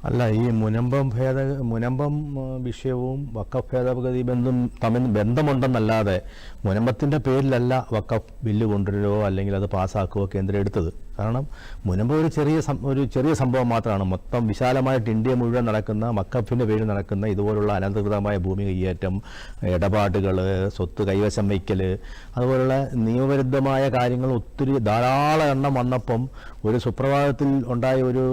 അല്ല, ഈ മുനമ്പം വിഷയവും വഖഫ് ഭേദഗതി തമ്മിൽ ബന്ധമുണ്ടെന്നല്ലാതെ മുനമ്പത്തിൻ്റെ പേരിലല്ല വഖഫ് ബില്ല് കൊണ്ടുവരികയോ അല്ലെങ്കിൽ അത് പാസ്സാക്കുകയോ കേന്ദ്രം എടുത്തത്. കാരണം മുനമ്പം ഒരു ചെറിയ സംഭവം മാത്രമാണ്. മൊത്തം വിശാലമായിട്ട് ഇന്ത്യ മുഴുവൻ നടക്കുന്ന വഖഫിൻ്റെ പേരിൽ നടക്കുന്ന ഇതുപോലുള്ള അനധികൃതമായ ഭൂമി കയ്യേറ്റം, ഇടപാടുകൾ, സ്വത്ത് കൈവശം വയ്ക്കൽ, അതുപോലുള്ള നിയമവിരുദ്ധമായ കാര്യങ്ങൾ ഒത്തിരി ധാരാളം എണ്ണം വന്നപ്പം ഒരു സുപ്രഭാതത്തിൽ ഉണ്ടായ ഒരു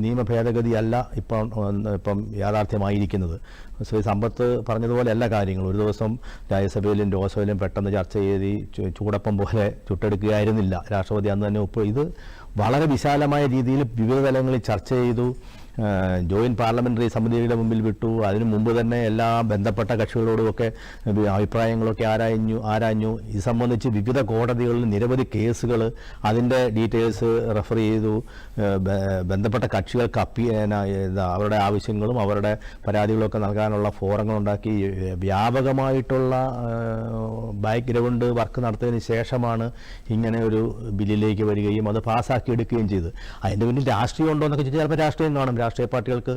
നിയമ ഭേദഗതി അല്ല ഇപ്പം യാഥാർത്ഥ്യമായിരിക്കുന്നത്. ശ്രീ സമ്പത്ത് പറഞ്ഞതുപോലെ എല്ലാ കാര്യങ്ങളും ഒരു ദിവസം രാജ്യസഭയിലും ലോക്സഭയിലും പെട്ടെന്ന് ചർച്ച ചെയ്ത് ചൂടപ്പം പോലെ ചുട്ടെടുക്കുകയായിരുന്നില്ല. രാഷ്ട്രപതി അന്ന് തന്നെ ഇത് വളരെ വിശാലമായ രീതിയിൽ വിവിധ തലങ്ങളിൽ ചർച്ച ചെയ്തു. ജോയിന്റ് പാർലമെന്ററി സമിതിയുടെ മുമ്പിൽ വിട്ടു. അതിനു മുമ്പ് തന്നെ എല്ലാ ബന്ധപ്പെട്ട കക്ഷികളോടുമൊക്കെ അഭിപ്രായങ്ങളൊക്കെ ആരാഞ്ഞു. ഇത് സംബന്ധിച്ച് വിവിധ കോടതികളിൽ നിരവധി കേസുകൾ, അതിൻ്റെ ഡീറ്റെയിൽസ് റെഫർ ചെയ്തു. ബന്ധപ്പെട്ട കക്ഷികൾക്ക് അവരുടെ ആവശ്യങ്ങളും അവരുടെ പരാതികളൊക്കെ നൽകാനുള്ള ഫോറങ്ങളുണ്ടാക്കി വ്യാപകമായിട്ടുള്ള ബാക്ക്ഗ്രൗണ്ട് വർക്ക് നടത്തിയതിന് ശേഷമാണ് ഇങ്ങനെ ഒരു ബില്ലിലേക്ക് വരികയും അത് പാസ്സാക്കി എടുക്കുകയും ചെയ്ത്. അതിൻ്റെ പിന്നിൽ രാഷ്ട്രീയം ഉണ്ടോ എന്നൊക്കെ ചോദിച്ചാൽ ചിലപ്പോൾ രാഷ്ട്രീയം കാണും. രാഷ്ട്രീയ പാർട്ടികൾക്ക്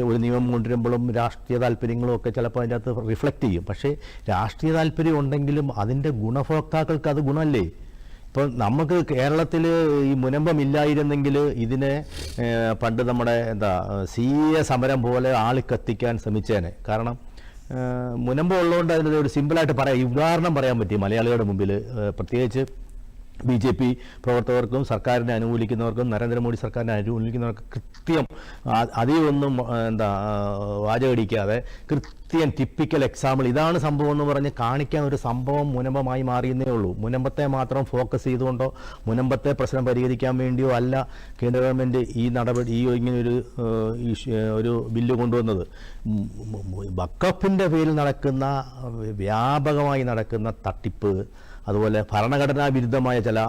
ഒരു നിയമം കൊണ്ടുവരുമ്പോഴും രാഷ്ട്രീയ താല്പര്യങ്ങളും ഒക്കെ ചിലപ്പോൾ അതിൻ്റെ അകത്ത് റിഫ്ലക്റ്റ് ചെയ്യും. പക്ഷേ രാഷ്ട്രീയ താല്പര്യം ഉണ്ടെങ്കിലും അതിൻ്റെ ഗുണഭോക്താക്കൾക്ക് അത് ഗുണമല്ലേ? ഇപ്പോൾ നമുക്ക് കേരളത്തിൽ ഈ മുനമ്പം ഇല്ലായിരുന്നെങ്കിൽ ഇതിനെ പണ്ട് നമ്മുടെ CA സമരം പോലെ ആളിക്കത്തിക്കാൻ ശ്രമിച്ചേനെ. കാരണം മുനമ്പം ഉള്ളതുകൊണ്ട് അതിൻ്റെ ഒരു സിമ്പിളായിട്ട് ഉദാഹരണം പറയാൻ പറ്റി മലയാളികളുടെ മുമ്പിൽ. പ്രത്യേകിച്ച് BJP പ്രവർത്തകർക്കും സർക്കാരിനെ അനുകൂലിക്കുന്നവർക്കും നരേന്ദ്രമോദി സർക്കാരിനെ അനുകൂലിക്കുന്നവർക്കും കൃത്യം അധികമൊന്നും വാചകടിക്കാതെ കൃത്യം ടിപ്പിക്കൽ എക്സാമ്പിൾ ഇതാണ് സംഭവം എന്ന് പറഞ്ഞ് കാണിക്കാൻ ഒരു സംഭവം മുനമ്പമായി മാറിയെന്നേ ഉള്ളൂ. മുനമ്പത്തെ മാത്രം ഫോക്കസ് ചെയ്തുകൊണ്ടോ മുനമ്പത്തെ പ്രശ്നം പരിഹരിക്കാൻ വേണ്ടിയോ അല്ല കേന്ദ്ര ഗവൺമെൻറ് ഇങ്ങനെ ഒരു ബില്ല് കൊണ്ടുവന്നത്. വഖഫിൻ്റെ പേരിൽ നടക്കുന്ന വ്യാപകമായി നടക്കുന്ന തട്ടിപ്പ്, അതുപോലെ ഭരണഘടനാ വിരുദ്ധമായ ചില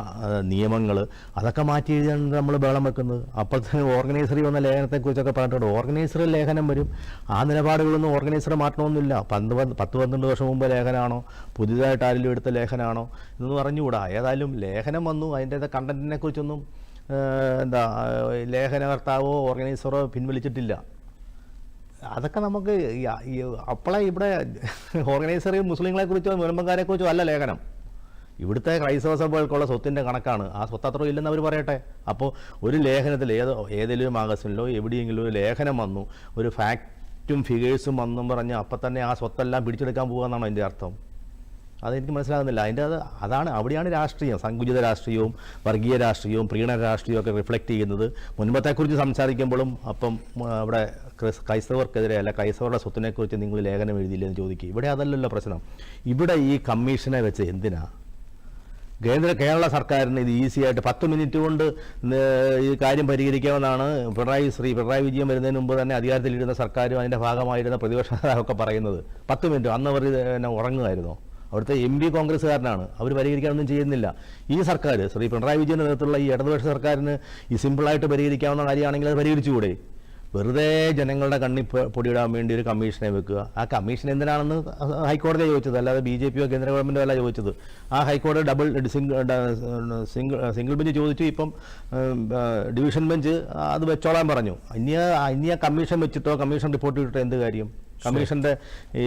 നിയമങ്ങൾ, അതൊക്കെ മാറ്റി എഴുതിയാണ് നമ്മൾ ബഹളം വെക്കുന്നത്. അപ്പോഴത്തെ ഓർഗനൈസറി വന്ന ലേഖനത്തെക്കുറിച്ചൊക്കെ പറഞ്ഞിട്ടുണ്ട്. ഓർഗനൈസർ ലേഖനം വരും. ആ നിലപാടുകളൊന്നും ഓർഗനൈസർ മാറ്റണമെന്നില്ല. 10-12 വർഷം മുമ്പ് ലേഖനമാണോ പുതിയതായിട്ട് ആരെങ്കിലും എടുത്ത ലേഖനമാണോ എന്നൊന്നും അറിഞ്ഞുകൂടാ. ഏതായാലും ലേഖനം വന്നു. അതിൻ്റെ കണ്ടന്റിനെ കുറിച്ചൊന്നും ലേഖനകർത്താവോ ഓർഗനൈസറോ പിൻവലിച്ചിട്ടില്ല. അതൊക്കെ നമുക്ക് അപ്പോഴേ ഇവിടെ ഓർഗനൈസറി മുസ്ലിങ്ങളെ കുറിച്ചോ മുനമ്പംകാരെ കുറിച്ചോ അല്ല ലേഖനം. ഇവിടുത്തെ ക്രൈസ്തവ സഭകൾക്കുള്ള സ്വത്തിൻ്റെ കണക്കാണ്. ആ സ്വത്ത് അത്ര ഇല്ലെന്ന് അവർ പറയട്ടെ. അപ്പോൾ ഒരു ലേഖനത്തിൽ ഏതെങ്കിലും മാഗസിനിലോ എവിടെയെങ്കിലും ഒരു ലേഖനം വന്നു, ഒരു ഫാക്റ്റും ഫിഗേഴ്സും വന്നും പറഞ്ഞ് അപ്പം തന്നെ ആ സ്വത്തെല്ലാം പിടിച്ചെടുക്കാൻ പോകുക എന്നാണ് അതിൻ്റെ അർത്ഥം. അതെനിക്ക് മനസ്സിലാകുന്നില്ല. അതാണ് അവിടെയാണ് രാഷ്ട്രീയം, സങ്കുചിത രാഷ്ട്രീയവും വർഗീയ രാഷ്ട്രീയവും പ്രീണന രാഷ്ട്രീയവും ഒക്കെ റിഫ്ലക്റ്റ് ചെയ്യുന്നത്. മുൻപത്തെക്കുറിച്ച് സംസാരിക്കുമ്പോഴും അപ്പം അവിടെ ക്രൈസ്തവർക്കെതിരെ അല്ല ക്രൈസ്തവരുടെ സ്വത്തിനെക്കുറിച്ച് നിങ്ങൾ ലേഖനം എഴുതിയില്ലെന്ന് ചോദിക്കുക. ഇവിടെ അതല്ലല്ലോ പ്രശ്നം. ഇവിടെ ഈ കമ്മീഷനെ വെച്ച് എന്തിനാ കേരള സർക്കാരിന് ഇത് ഈസിയായിട്ട് 10 മിനിറ്റ് കൊണ്ട് ഈ കാര്യം പരിഹരിക്കാമെന്നാണ് പിണറായി വിജയൻ വരുന്നതിന് മുമ്പ് തന്നെ അധികാരത്തിലിരുന്ന സർക്കാരും അതിൻ്റെ ഭാഗമായിരുന്ന പ്രതിപക്ഷ നേതാവൊക്കെ പറയുന്നത്. 10 മിനിറ്റ് അന്ന് അവർ ഉറങ്ങുമായിരുന്നോ? അവിടുത്തെ MP കോൺഗ്രസ്സുകാരനാണ്. അവർ പരിഹരിക്കാനൊന്നും ചെയ്യുന്നില്ല. ഈ സർക്കാർ ശ്രീ പിണറായി വിജയൻ്റെ നേതൃത്വത്തിലുള്ള ഈ ഇടതുപക്ഷ സർക്കാരിന് ഈ സിമ്പിളായിട്ട് പരിഹരിക്കാവുന്ന കാര്യമാണെങ്കിൽ അത് പരിഹരിച്ചുകൂടെ? വെറുതെ ജനങ്ങളുടെ കണ്ണിൽ പൊടിയിടാൻ വേണ്ടി ഒരു കമ്മീഷനെ വെക്കുക. ആ കമ്മീഷൻ എന്തിനാണെന്ന് ഹൈക്കോടതിയാണ് ചോദിച്ചത്, അല്ലാതെ BJPയോ കേന്ദ്ര ഗവൺമെൻറ്റോ അല്ല ചോദിച്ചത്. ആ ഹൈക്കോടതി സിംഗിൾ ബെഞ്ച് ചോദിച്ചു. ഇപ്പം ഡിവിഷൻ ബെഞ്ച് അത് വെച്ചോളാൻ പറഞ്ഞു. ഇനി ആ കമ്മീഷൻ വെച്ചിട്ടോ കമ്മീഷൻ റിപ്പോർട്ട് ഇട്ടിട്ടോ എന്ത് കാര്യം? കമ്മീഷൻ്റെ ഈ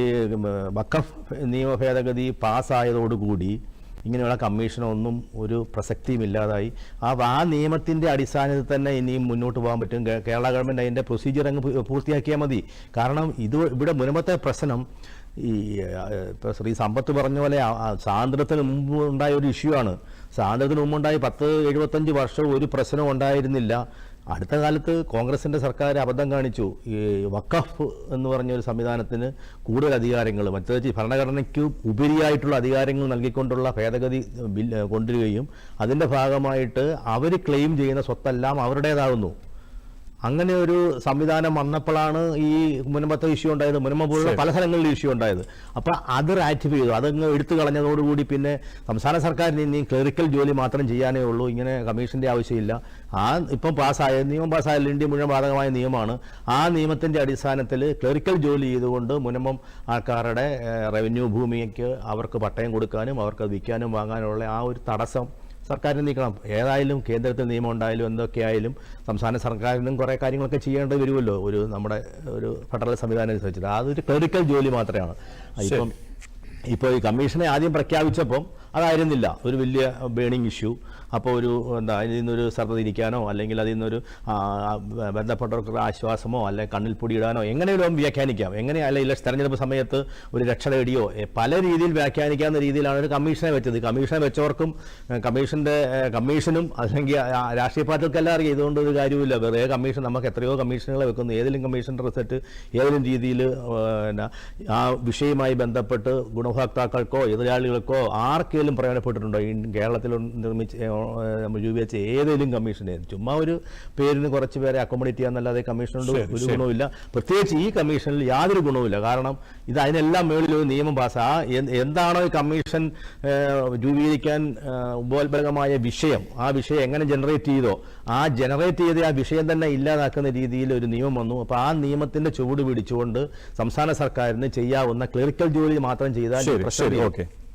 വഖഫ് നിയമ ഭേദഗതി പാസ്സായതോടുകൂടി ഇങ്ങനെയുള്ള കമ്മീഷനൊന്നും ഒരു പ്രസക്തിയും ഇല്ലാതായി. ആ നിയമത്തിൻ്റെ അടിസ്ഥാനത്തിൽ തന്നെ ഇനിയും മുന്നോട്ട് പോകാൻ പറ്റും. കേരള ഗവൺമെൻറ് അതിൻ്റെ പ്രൊസീജിയർ അങ്ങ് പൂർത്തിയാക്കിയാൽ മതി. കാരണം ഇവിടെ മുൻപത്തെ പ്രശ്നം ഇപ്പോൾ ശ്രീ സമ്പത്ത് പറഞ്ഞ പോലെ സ്വാതന്ത്ര്യത്തിന് മുമ്പ് ഉണ്ടായ ഒരു ഇഷ്യൂ ആണ്. സ്വാതന്ത്ര്യത്തിന് മുമ്പുണ്ടായി 10-75 വർഷം ഒരു പ്രശ്നവും ഉണ്ടായിരുന്നില്ല. അടുത്ത കാലത്ത് കോൺഗ്രസിൻ്റെ സർക്കാർ അബദ്ധം കാണിച്ചു. ഈ വഖഫ് എന്ന് പറഞ്ഞൊരു സംവിധാനത്തിന് കൂടുതൽ അധികാരങ്ങൾ, മറ്റേത് ഭരണഘടനയ്ക്ക് ഉപരിയായിട്ടുള്ള അധികാരങ്ങൾ നൽകിക്കൊണ്ടുള്ള ഭേദഗതി ബില്ല് കൊണ്ടുവരികയും അതിൻ്റെ ഭാഗമായിട്ട് അവർ ക്ലെയിം ചെയ്യുന്ന സ്വത്തെല്ലാം അവരുടേതാകുന്നു. അങ്ങനെ ഒരു സംവിധാനം വന്നപ്പോഴാണ് ഈ മുനമ്പത്തെ ഇഷ്യൂ ഉണ്ടായത്. മുനമ്പം പോലുള്ള പല സ്ഥലങ്ങളിലും ഇഷ്യൂ ഉണ്ടായത്. അപ്പോൾ അത് റാറ്റിഫൈ ചെയ്തു. അതങ്ങ് എടുത്തു കളഞ്ഞതോടുകൂടി പിന്നെ സംസ്ഥാന സർക്കാരിന് ഇനി ക്ലറിക്കൽ ജോലി മാത്രം ചെയ്യാനേ ഉള്ളൂ. ഇങ്ങനെ കമ്മീഷൻ്റെ ആവശ്യമില്ല. ഇപ്പം നിയമം പാസ്സായാലും ഇന്ത്യ മുഴുവൻ ബാധകമായ നിയമമാണ്. ആ നിയമത്തിൻ്റെ അടിസ്ഥാനത്തിൽ ക്ലറിക്കൽ ജോലി ചെയ്തുകൊണ്ട് മുനമ്പം ആൾക്കാരുടെ റവന്യൂ ഭൂമിക്ക് അവർക്ക് പട്ടയം കൊടുക്കാനും അവർക്ക് വിൽക്കാനും വാങ്ങാനുള്ള ആ ഒരു തടസ്സം സർക്കാരിന് നീക്കണം. ഏതായാലും കേന്ദ്രത്തിൽ നിയമം ഉണ്ടായാലും എന്തൊക്കെയായാലും സംസ്ഥാന സർക്കാരിനും കുറേ കാര്യങ്ങളൊക്കെ ചെയ്യേണ്ടി വരുമല്ലോ നമ്മുടെ ഒരു ഫെഡറൽ സംവിധാനം അനുസരിച്ചിട്ട്. അതൊരു ക്ലറിക്കൽ ജോലി മാത്രമാണ്. ഇപ്പോൾ ഈ കമ്മീഷനെ ആദ്യം പ്രഖ്യാപിച്ചപ്പം അതായിരുന്നില്ല ഒരു വലിയ ബേണിംഗ് ഇഷ്യൂ. അപ്പോൾ അതിൽ നിന്നൊരു ശ്രദ്ധ തിരിക്കാനോ അല്ലെങ്കിൽ അതിൽ നിന്നൊരു ബന്ധപ്പെട്ടവർക്കുള്ള ആശ്വാസമോ അല്ലെങ്കിൽ കണ്ണിൽ പൊടിയിടാനോ എങ്ങനെയും വ്യാഖ്യാനിക്കാം. അല്ലെങ്കിൽ തെരഞ്ഞെടുപ്പ് സമയത്ത് ഒരു രക്ഷ നേടിയോ പല രീതിയിൽ വ്യാഖ്യാനിക്കാവുന്ന രീതിയിലാണ് ഒരു കമ്മീഷനെ വെച്ചത്. കമ്മീഷനെ വെച്ചവർക്കും കമ്മീഷനും അല്ലെങ്കിൽ രാഷ്ട്രീയ പാർട്ടികൾക്കെല്ലാം അറിയാം ഇതുകൊണ്ട് ഒരു കാര്യമില്ല. വെറുതെ കമ്മീഷൻ നമുക്ക് എത്രയോ കമ്മീഷനുകളെ വെക്കുന്നു. ഏതെങ്കിലും കമ്മീഷൻ്റെ റിസൾട്ട് ഏതെങ്കിലും രീതിയിൽ ആ വിഷയവുമായി ബന്ധപ്പെട്ട് ഗുണഭോക്താക്കൾക്കോ എതിരാളികൾക്കോ ആർക്കെങ്കിലും പ്രയോജനപ്പെട്ടിട്ടുണ്ടോ? ഈ കേരളത്തിൽ രൂപീകരിച്ച ഏതെങ്കിലും കമ്മീഷനെ ചുമ്മാ ഒരു പേരിന് കുറച്ച് പേരെ അക്കോമഡേറ്റ് ചെയ്യാന്നല്ലാതെ കമ്മീഷനുണ്ട് ഒരു ഗുണവുമില്ല. പ്രത്യേകിച്ച് ഈ കമ്മീഷനിൽ യാതൊരു ഗുണവുമില്ല. കാരണം ഇത് അതിനെല്ലാം മുകളിൽ ഒരു നിയമം എന്താണോ ഈ കമ്മീഷൻ രൂപീകരിക്കാൻ ഉപോത്ബലകമായ വിഷയം, ആ വിഷയം എങ്ങനെ ജനറേറ്റ് ചെയ്തോ ആ ജനറേറ്റ് ചെയ്ത ആ വിഷയം തന്നെ ഇല്ലാതാക്കുന്ന രീതിയിൽ ഒരു നിയമം വന്നു. അപ്പോൾ ആ നിയമത്തിന്റെ ചുവട് പിടിച്ചുകൊണ്ട് സംസ്ഥാന സർക്കാരിന് ചെയ്യാവുന്ന ക്ലറിക്കൽ ജോലി മാത്രം ചെയ്താൽ പ്രശ്നം.